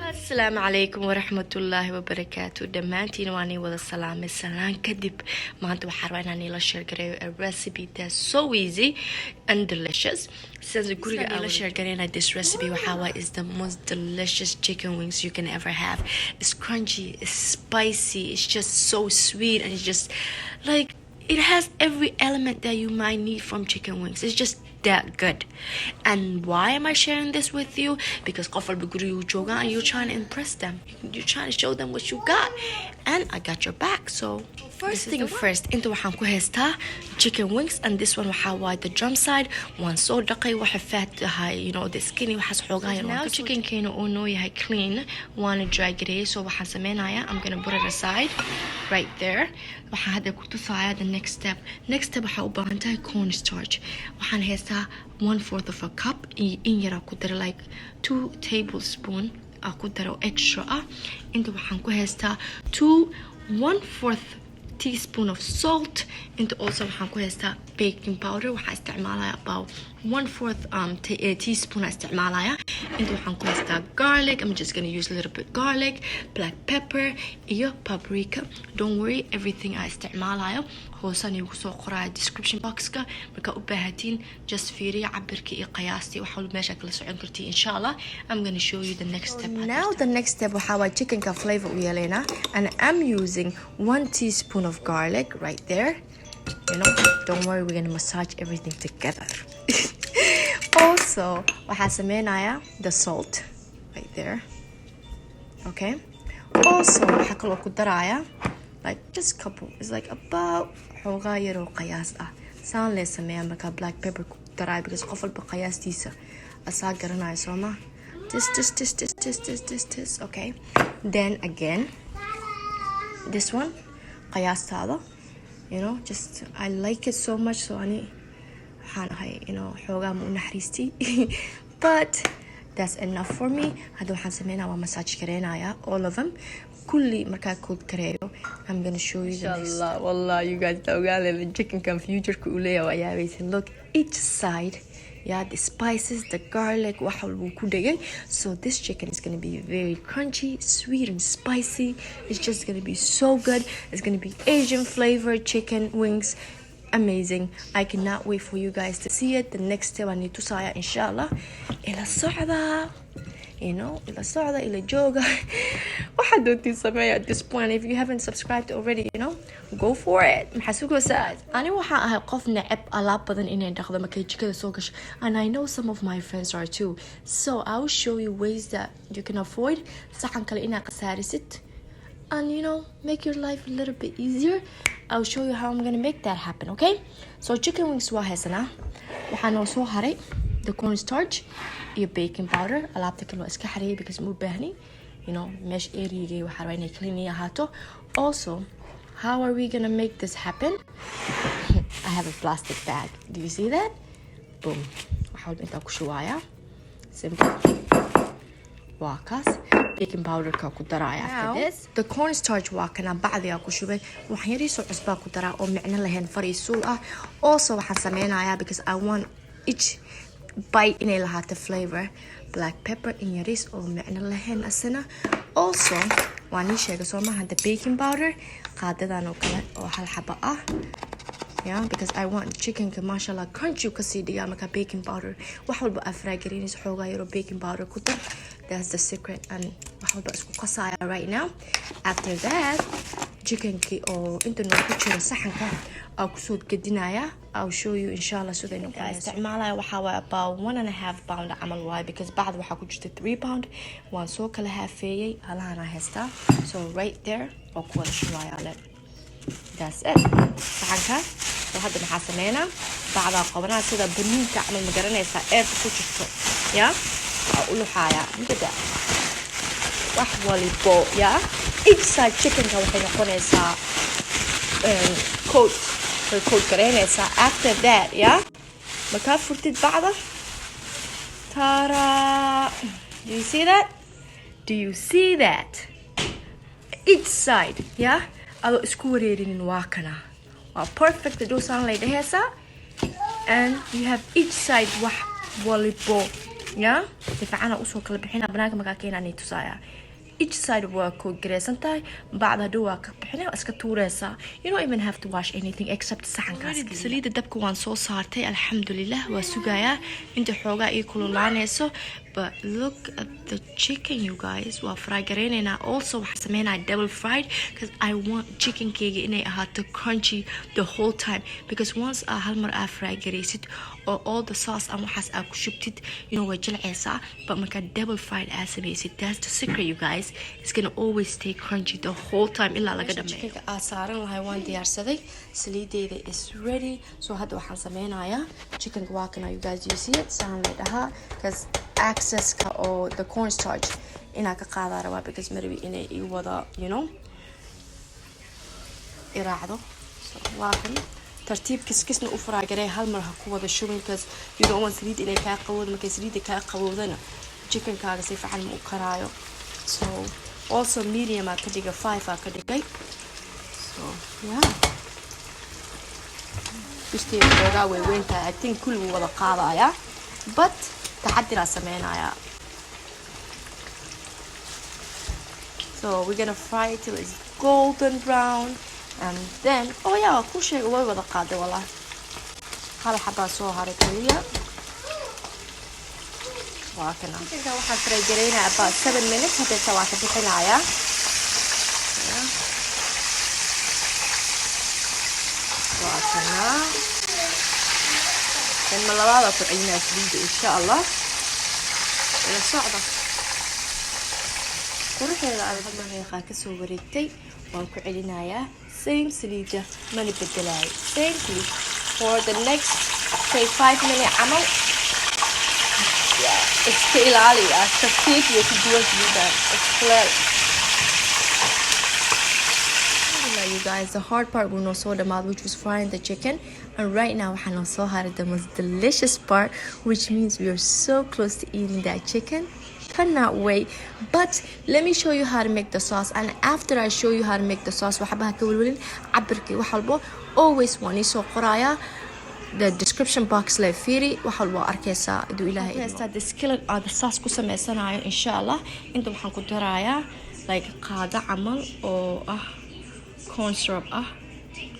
Assalamu alaikum warahmatullahi wabarakatuh. Dhammaantiin waan idin wada salaamay salaan kadib. Maanta waxaan rabaa inaan ila share gareeyo a recipe that's so easy and delicious. Since guriga aan ila share gareynay this recipe waxa is the most delicious chicken wings you can ever have. It's crunchy, it's spicy, it's just so sweet, and it's just like it has every element that you might need from chicken wings. It's just that good. And why am I sharing this with you? Because and you're trying to impress them. You're trying to show them what you got. And I got your back. So first thing first, into waxaan ku haystaa chicken wings, and this one waxa waaye the drum side. Waan soo dhaqay waxa fat tahay, you know, the skinny waxaas xoogaa yar. Now chicken keena oo noo yahay clean, waana dry gareeyay, so waxaan sameynayaa, I'm gonna put it aside right there. Waxaan hadda ku tusayaa the next step. Next step waxaa u baahan tahay cornstarch. Waxaan haystaa 1/4 of a cup in yara ku dar like 2 tablespoon aku daro extra inta waxaan ku haystaa 1/4 teaspoon of salt. Into also waxaan ku haystaa baking powder. Waxaan isticmaalaya about 1/4 teaspoon isticmaalaya. Into waxaan ku haystaa garlic. I'm just gonna use a little bit garlic, black pepper iyo paprika. Don't worry, everything I isticmaalayo hoosan igu soo qoraya description boxka marka u baahatiin. Just fiiriya cabirka iyo qiyaastii waxa uu meesha kala socon kartii inshallah. I'm gonna show you the next step. Now the next step waxa waa chicken ka flavor u yeelena, and I'm using 1 teaspoon of garlic right there. You know, don't worry, we're gonna massage everything together. Also waxaa sameynaya the salt right there. Okay, also waxaa kaloo ku daraya like just couple, it's like about xoogaa yar oo qiyaas saan lee sameeya marka black pepper ku daraya because qof walba qiyaastiisa asaa garanaya sooma. This. Okay, then again this one qiyaastaada, you know, just I like it so much, so ani waxaan ahay, you know, xoogaa ma u naxariisti. But that's enough for me. Hadda waxaan sameynaa waa massage gareynaya all of them kulli markaa cook gareeyo. I'm gonna show you the next. Wallah, you guys don't got the chicken can future ku leeyahay ayaa. Look, each side, yeah, the spices, the garlic, waxa uu ku dhigay. So this chicken is gonna be very crunchy, sweet and spicy. It's just gonna be so good. It's gonna be Asian flavored chicken wings. Amazing. I cannot wait for you guys to see it. The next step I need to say inshallah ila socda, you know, ila socda ila jooga. Waxa doontii sameeya at this point. If you haven't subscribed already, you know, go for it. Maxasugo saad ani waxaan ahay qof neceb alaab badan inay dhaqdo markay jikada soo gasho, and I know some of my friends are too. So I will show you ways that you can avoid saxan kale inaad qasaarisid and, you know, make your life a little bit easier. I'll show you how I'm gonna make that happen, okay? So chicken wings waa haysana. Waxaan noo soo haray the cornstarch iyo baking powder. Alaabta kale waa iska xareeyay because ma u baahni, you know, mesh area waxa rabaa inay clean ahaato. Also, how are we gonna make this happen? I have a plastic bag. Do you see that? Boom. Waxa walba intaa ku shubaaya. Simple. Waa kaas. Baking powder ka ku daraya after this. The cornstarch waa kana bacdiga ku shubay. Waxaan yari soo cusbaa ku daraa oo micno lahayn fariisuul Also waxaan sameynaya because I want each bite inay lahaato flavor. Black pepper in yaris oo micno lahayn asana. Also waan ii sheegay soo maaha the baking powder qaadadan oo kale oo hal xaba Yeah, because I want chicken ka mashallah crunchy ka sii dhigaa marka baking powder wax walba afraagarinis xoogaa yar oo baking powder ku dar. That's the secret, and wax walba isku qasaya right now. After that, chicken ki oo inta noo ku jiro saxanka aan ku soo gadinaya. I'll show you inshallah so they know. Isticmaalaya waxa waa about 1.5 pound camal waay because bacd waxa ku jirta 3 pound. Waan soo kala haafeeyay halahana haysta. So right there oo ku wada shubaya ale. That's it. Saxanka hadda maxaa sameynaa bacda qabanaa sida baniinka camal ma garanaysaa eerta ku jirto. Yeah? uluxaya midda wax walibo ya each side chicken ka waxay noqonaysaa coat gareynaysaa. After that, yeah, markaa furtid bacda tara. Do you see that? Do you see that? Each side, yeah, adoo isku wareerinin waa kana waa perfect dosaan lay dhehaysaa, and you have each side wax walibo yeah difacana usoo kala bixina banaanka markaa keenani tusaya each side waa ku gareysan tahay bacda hadhow waa ka bixinaa iska tuureysaa you don't even have to wash anything except saxankaas saliida dabka waan soo saartay alxamdulilah waa sugayaa inta xoogaa ii kululaanayso but look at the chicken you guys waa fry gareynayna also waxaan sameynaa double fried because I want chicken keyga inay ahaato crunchy the whole time because once hal mar fry gareysid or all the sauce and waxaas ku shubtid you know way jilceysaa but marka double fried samaysid that's the secret you guys it's gonna always stay crunchy the whole time ilaa laga dhameeyo chickenka saaran lahay waan diyaarsaday saliideeda is ready so hadda waxaan sameynayaa chickenka waa kana you guys you see it saan la dhahaa because accesska or the cornstarch inaa ka qaadaa rabaa because maybe inay ii wada you know iraacdo so waa kan tartiib kiskisna u faraagaray hal mar ha ku wada shubin because you don't want saliid inay kaa qabowdo markay saliida kaa qabowdana chickenkaaga si fiican ma u karaayo so also medium ka dhiga 5 ka dhigay so yeah bistay xoogaa way weyntaa I think kulli wada qaadaya but taxadira sameynaya so we're gonna fry it till it's golden brown and then oh yeah ku sheego way wada qaaday wala hal xabba soo haray kaliya waa kana inta waxaan fry gareynaa about 7 minutes hadda waa ka bixinaya waa kana dan malaada ku ciinaa saliida insha Allah ila socda quruxeeda alxamdulilah ka soo wareegtay waan ku celinayaa same saliida mani bedelaay same saliid for the next say 5 minutes amal yeah iska ilaaliya tartiib iyo ku duwan saliida explode you guys the hard part will not so dhammaad which was frying the chicken and right now waxaan soo haray the most delicious part which means we are so close to eating that chicken cannot wait but let me show you how to make the sauce and after I show you how to make the sauce waxba ka walwalin cabirkii wax walbo always waan soo qoraya the description box la fiiri wax walbo arkaysaa iduu ilaahay haysta the skillet the sauce ku sameysanayo insha Allah inta waxaan ku darayaa like qaada amal oo corn syrup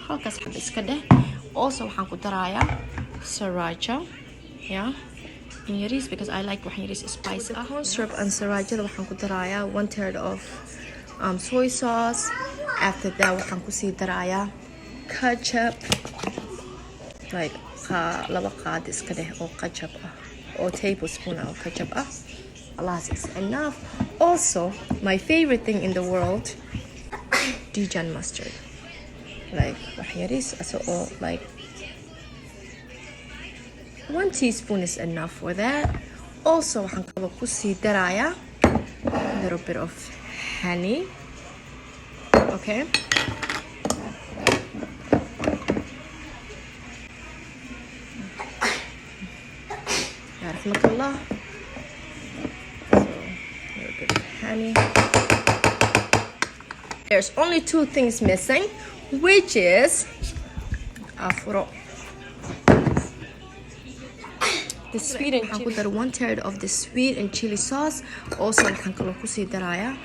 halkaas xab iska dheh also waxaan ku darayaa sriracha yeah in yaris because I like waxaan yaris spicy corn syrup and sriracha waxaan ku darayaa 1/3 of soy sauce after that waxaan ku sii darayaa ketchup like laba qaad iska dheh oo ketchup or tablespoon of ketchup Allah is enough also my favorite thing in the world Dijon mustard like waxyaris or like 1 teaspoon is enough for that also waxaan kaba ku sii darayaa a little bit of honey okay yarahmakallah so a little bit of honey. There's only 2 things missing, which is afro. The sweet and chili. I put 1/3 of the sweet and chili sauce. Also, I can daraya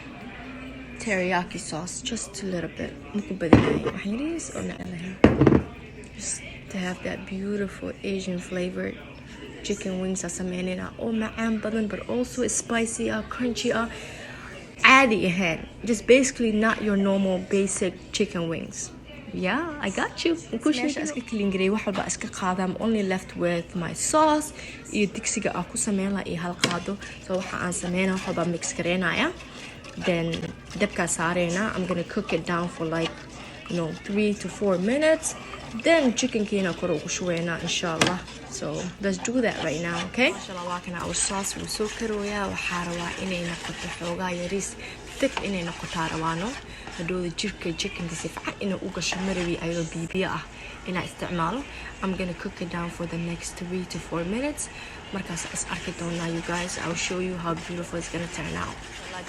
teriyaki sauce, just a little bit. Just to have that beautiful Asian flavored chicken wings. But also it's spicy, crunchy. Add ahead, just basically not your normal basic chicken wings. Yeah, I got you. I'm only left with my sauce. So mix then I'm gonna cook it down for like 3 to 4 minutes. Then chicken kina koro kushwena inshallah. So let's do that right now, okay? Inshallah kana our sauce will so karoya waxaa rabaa inay noqoto xoogaa yaris thick inay noqoto rawaano hadhow jirka chicken si fiican inuu u gasho marawi ayuu bibiya inaa isticmaalo. I'm gonna cook it down for the next 3 to 4 minutes. Markaas is arki doonaa you guys. I'll show you how beautiful it's gonna turn out.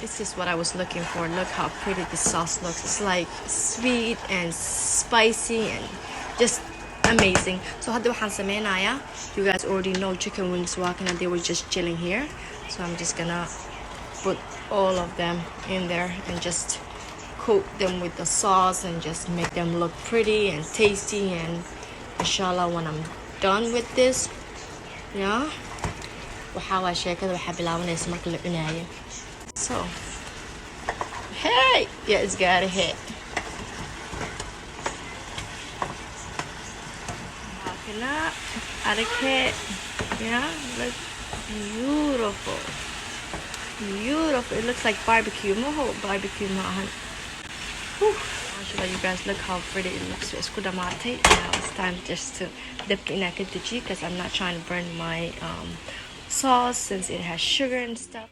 This is what I was looking for. Look how pretty this sauce looks. It's like sweet and spicy and just amazing. So hadda waxaan sameynayaa, you guys already know chicken wings walking and they were just chilling here. So I'm just gonna put all of them in there and just coat them with the sauce and just make them look pretty and tasty. And inshallah when I'm done with this, yeah, waxaa waa sheekada waxaa bilaabanaysa marka la cunaayo. So hey, yeah, it's got a hit. Walking up, etiquette, yeah, look beautiful. Beautiful. It looks like barbecue. Moho barbecue maahan. Actually, you guys, look how pretty it looks. It's good amate. Now it's time just to dip in a because I'm not trying to burn my sauce since it has sugar and stuff.